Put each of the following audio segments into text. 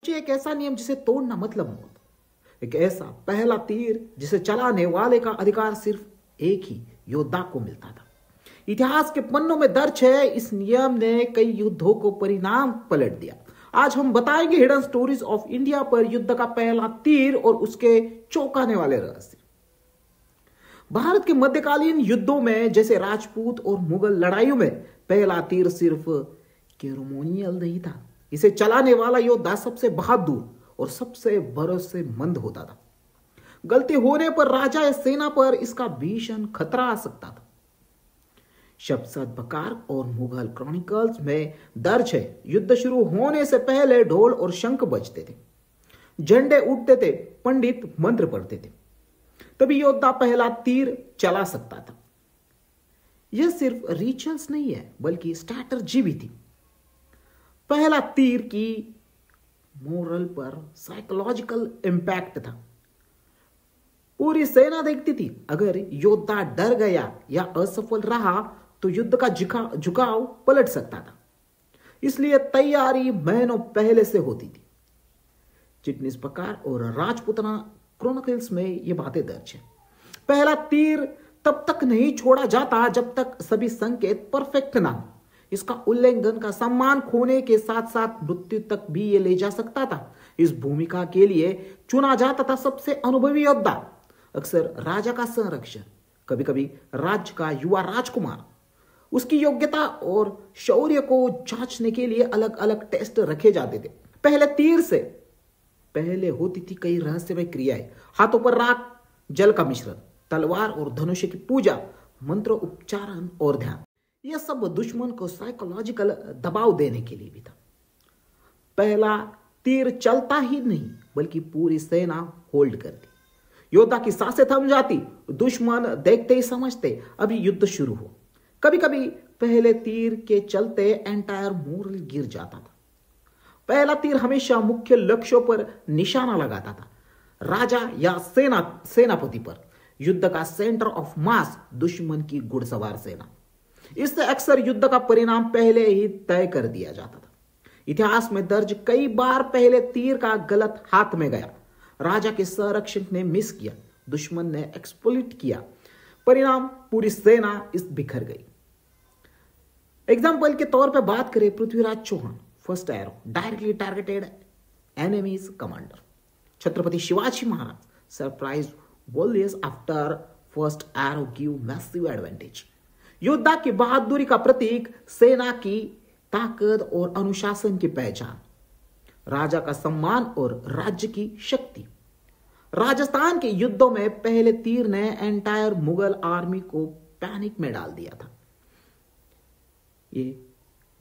सोचिए, एक ऐसा नियम जिसे तोड़ना मतलब मौत, एक ऐसा पहला तीर जिसे चलाने वाले का अधिकार सिर्फ एक ही योद्धा को मिलता था। इतिहास के पन्नों में दर्ज है, इस नियम ने कई युद्धों को परिणाम पलट दिया। आज हम बताएंगे हिडन स्टोरीज ऑफ इंडिया पर युद्ध का पहला तीर और उसके चौंकाने वाले रहस्य। भारत के मध्यकालीन युद्धों में, जैसे राजपूत और मुगल लड़ाइयों में, पहला तीर सिर्फ कैरोमोनियल नहीं था। इसे चलाने वाला योद्धा सबसे बहादुर और सबसे भरोसेमंद होता था। गलती होने पर राजा या सेना पर इसका भीषण खतरा आ सकता था। शब्द बकार और मुगल क्रॉनिकल्स में दर्ज है, युद्ध शुरू होने से पहले ढोल और शंख बजते थे, झंडे उठते थे, पंडित मंत्र पढ़ते थे, तभी योद्धा पहला तीर चला सकता था। यह सिर्फ रिचुअल्स नहीं है, बल्कि स्ट्रैटेजी भी थी। पहला तीर की मोरल पर साइकोलॉजिकल इंपैक्ट था। पूरी सेना देखती थी, अगर योद्धा डर गया या असफल रहा तो युद्ध का झुकाव पलट सकता था। इसलिए तैयारी महीनों पहले से होती थी। चिटनीस बकार और राजपूतना क्रॉनिकल्स में ये बातें दर्ज है। पहला तीर तब तक नहीं छोड़ा जाता जब तक सभी संकेत परफेक्ट ना हो। इसका उल्लंघन का सम्मान खोने के साथ साथ मृत्यु तक भी ये ले जा सकता था। इस भूमिका के लिए चुना जाता था सबसे अनुभवी योद्धा, अक्सर राजा का संरक्षक, कभी कभी राज्य का युवा राजकुमार। उसकी योग्यता और शौर्य को जांचने के लिए अलग अलग टेस्ट रखे जाते थे। पहले तीर से पहले होती थी कई रहस्यमय क्रियाएं, हाथों पर राख, जल का मिश्रण, तलवार और धनुष की पूजा, मंत्र उच्चारण और ध्यान। यह सब दुश्मन को साइकोलॉजिकल दबाव देने के लिए भी था। पहला तीर चलता ही नहीं, बल्कि पूरी सेना होल्ड करती। योद्धा की सांसें थम जाती, दुश्मन देखते ही समझते अभी युद्ध शुरू हो। कभी कभी पहले तीर के चलते एंटायर मोरल गिर जाता था। पहला तीर हमेशा मुख्य लक्ष्यों पर निशाना लगाता था, राजा या सेनापति पर। युद्ध का सेंटर ऑफ मास दुश्मन की घुड़सवार सेना। इससे अक्सर युद्ध का परिणाम पहले ही तय कर दिया जाता था। इतिहास में दर्ज कई बार पहले तीर का गलत हाथ में गया, राजा के संरक्षक ने मिस किया, दुश्मन ने एक्सप्लॉइट किया, परिणाम पूरी सेना इस बिखर गई। एग्जाम्पल के तौर पर बात करें, Prithviraj Chauhan, first arrow directly targeted enemies commander. Chhatrapati Shivaji Maharaj, surprise warriors after first arrow give massive advantage. योद्धा की बहादुरी का प्रतीक, सेना की ताकत और अनुशासन की पहचान, राजा का सम्मान और राज्य की शक्ति। राजस्थान के युद्धों में पहले तीर ने एंटायर मुगल आर्मी को पैनिक में डाल दिया था। ये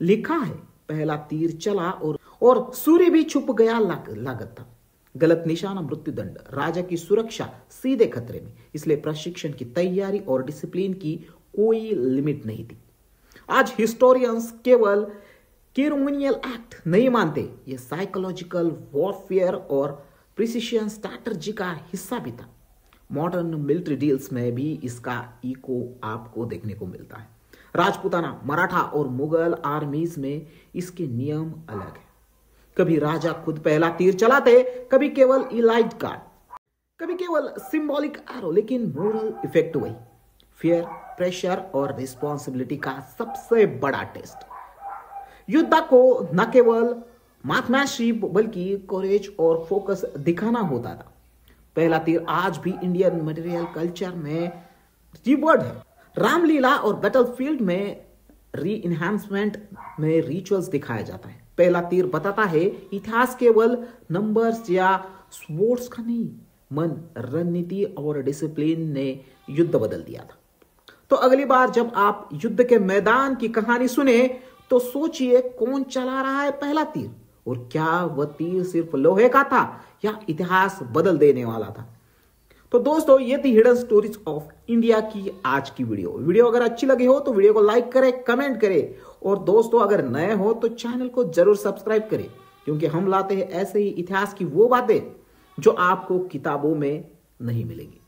लिखा है, पहला तीर चला और सूर्य भी छुप गया लागत था। गलत निशाना मृत्युदंड, राजा की सुरक्षा सीधे खतरे में। इसलिए प्रशिक्षण की तैयारी और डिसिप्लिन की कोई लिमिट नहीं थी। आज हिस्टोरियंस केवल कैरोमोनियल एक्ट नहीं मानते, ये साइकोलॉजिकल वॉरफेयर और प्रिसिशन स्ट्रैटेजी का हिस्सा भी था। मॉडर्न मिलिट्री डील्स में भी इसका इको आपको देखने को मिलता है। राजपूताना, मराठा और मुगल आर्मीज में इसके नियम अलग है। कभी राजा खुद पहला तीर चलाते, कभी केवल इलाइट कार्ड, कभी केवल सिंबॉलिक एरो, लेकिन मोरल इफेक्ट वही, फियर, प्रेशर और रिस्पॉन्सिबिलिटी का सबसे बड़ा टेस्ट। युद्ध को न केवल मैथमेटिक्स बल्कि कोरेज और फोकस दिखाना होता था। पहला तीर आज भी इंडियन मटेरियल कल्चर में रिवर्ड है। रामलीला और बैटलफील्ड में री इनहैंसमेंट में रिचुअल्स दिखाया जाता है। पहला तीर बताता है इतिहास केवल नंबर्स या स्पोर्ट्स का नहीं, मन, रणनीति और डिसिप्लिन ने युद्ध बदल दिया था। तो अगली बार जब आप युद्ध के मैदान की कहानी सुने तो सोचिए, कौन चला रहा है पहला तीर, और क्या वह तीर सिर्फ लोहे का था या इतिहास बदल देने वाला था। तो दोस्तों, ये थी हिडन स्टोरीज ऑफ इंडिया की आज की वीडियो अगर अच्छी लगी हो तो वीडियो को लाइक करें, कमेंट करें, और दोस्तों अगर नए हो तो चैनल को जरूर सब्सक्राइब करें, क्योंकि हम लाते हैं ऐसे ही इतिहास की वो बातें जो आपको किताबों में नहीं मिलेगी।